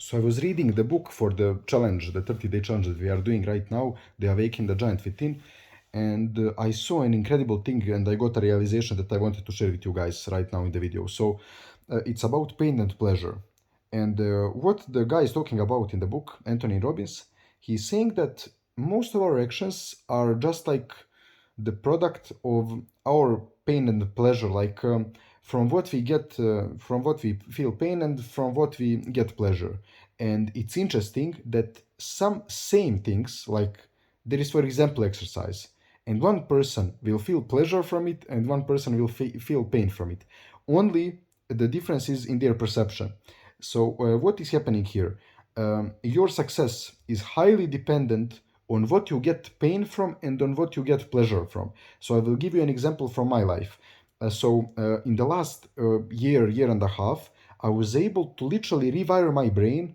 So I was reading the book for the challenge, the 30-day challenge that we are doing right now, the Awaken the Giant Within, and I saw an incredible thing, and I got a realization that I wanted to share with you guys right now in the video. So it's about pain and pleasure, and what the guy is talking about in the book, Anthony Robbins, he's saying that most of our actions are just like the product of our pain and pleasure, like from what we get, from what we feel pain and from what we get pleasure. And it's interesting that some same things, like there is, for example, exercise, and one person will feel pleasure from it and one person will feel pain from it. Only the difference is in their perception. So what is happening here? Your success is highly dependent on what you get pain from and on what you get pleasure from. So I will give you an example from my life. In the last year and a half, I was able to literally rewire my brain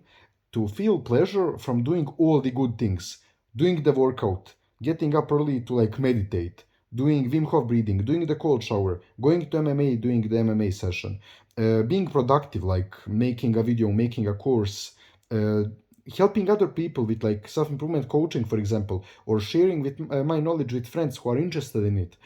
to feel pleasure from doing all the good things, doing the workout, getting up early to like meditate, doing Wim Hof breathing, doing the cold shower, going to MMA, doing the MMA session, being productive, like making a video, making a course, uh, helping other people with like self-improvement coaching, for example, or sharing with my knowledge with friends who are interested in it.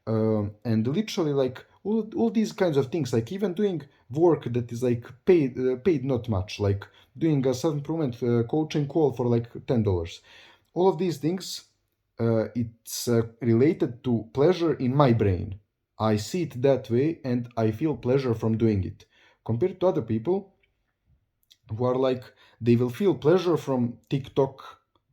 And literally like all these kinds of things, like even doing work that is like paid not much, like doing a self-improvement coaching call for like $10. All of these things, it's related to pleasure in my brain. I see it that way and I feel pleasure from doing it. Compared to other people who are like, they will feel pleasure from TikTok,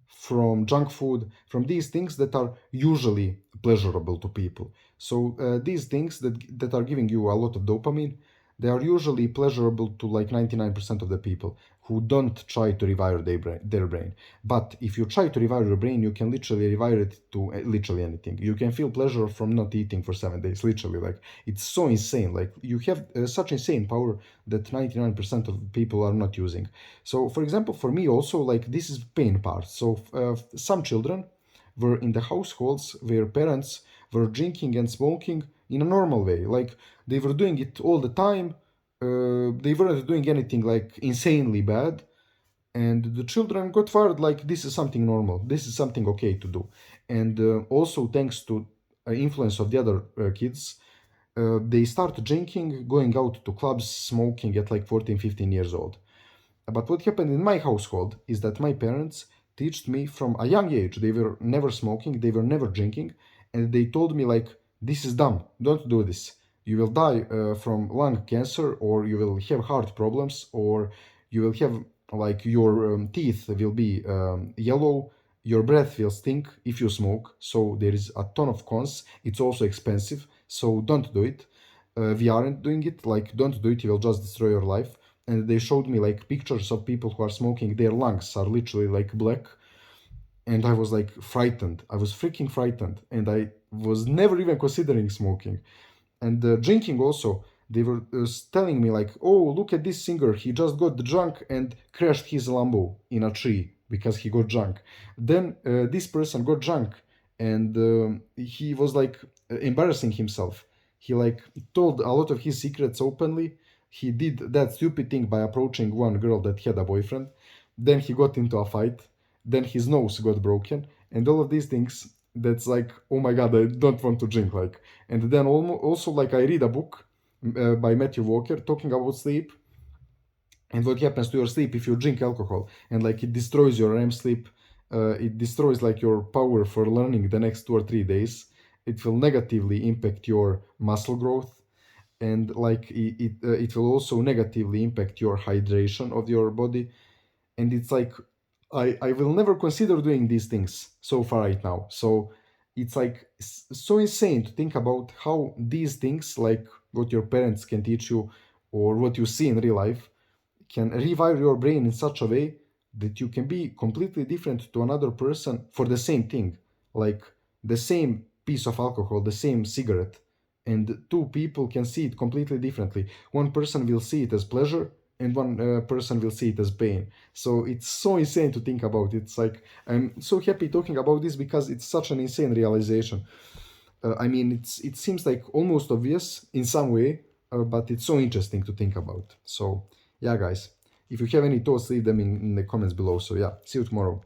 from junk food, from these things that are usually pleasurable to people. So these things that are giving you a lot of dopamine, they are usually pleasurable to like 99% of the people who don't try to rewire their brain. But if you try to rewire your brain, you can literally rewire it to literally anything. You can feel pleasure from not eating for 7 days, literally. Like it's so insane. Like you have such insane power that 99% of people are not using. So, for example, for me also, like this is pain part. So, some children were in the households where parents were drinking and smoking in a normal way. Like they were doing it all the time. They weren't doing anything like insanely bad. And the children got fired like this is something normal. This is something okay to do. And also thanks to influence of the other kids, they start drinking, going out to clubs, smoking at like 14, 15 years old. But what happened in my household is that my parents taught me from a young age. They were never smoking, they were never drinking, and they told me like, "This is dumb. Don't do this. You will die from lung cancer, or you will have heart problems, or you will have like your teeth will be yellow. Your breath will stink if you smoke. So there is a ton of cons. It's also expensive. So don't do it. We aren't doing it. Like, don't do it. You will just destroy your life." And they showed me like pictures of people who are smoking. Their lungs are literally like black, and I was like frightened. I was freaking frightened, and I was never even considering smoking. And drinking also, they were telling me like, "Oh, look at this singer. He just got drunk and crashed his Lambo in a tree because he got drunk." Then this person got drunk, and he was like embarrassing himself. He like told a lot of his secrets openly. He did that stupid thing by approaching one girl that had a boyfriend. Then he got into a fight. Then his nose got broken, and all of these things. That's like, oh my god, I don't want to drink. Like, and then also like I read a book by Matthew Walker talking about sleep and what happens to your sleep if you drink alcohol, and like it destroys your REM sleep. It destroys like your power for learning the next 2 or 3 days. It will negatively impact your muscle growth, and like it will also negatively impact your hydration of your body. And it's like I will never consider doing these things so far right now. So it's like so insane to think about how these things, like what your parents can teach you or what you see in real life, can rewire your brain in such a way that you can be completely different to another person for the same thing, like the same piece of alcohol, the same cigarette, and two people can see it completely differently. One person will see it as pleasure, and one person will see it as pain. So it's so insane to think about. It's like I'm so happy talking about this because it's such an insane realization. I mean, it seems like almost obvious in some way, but it's so interesting to think about. So yeah, guys, If you have any thoughts, leave them in the comments below. So yeah, see you tomorrow.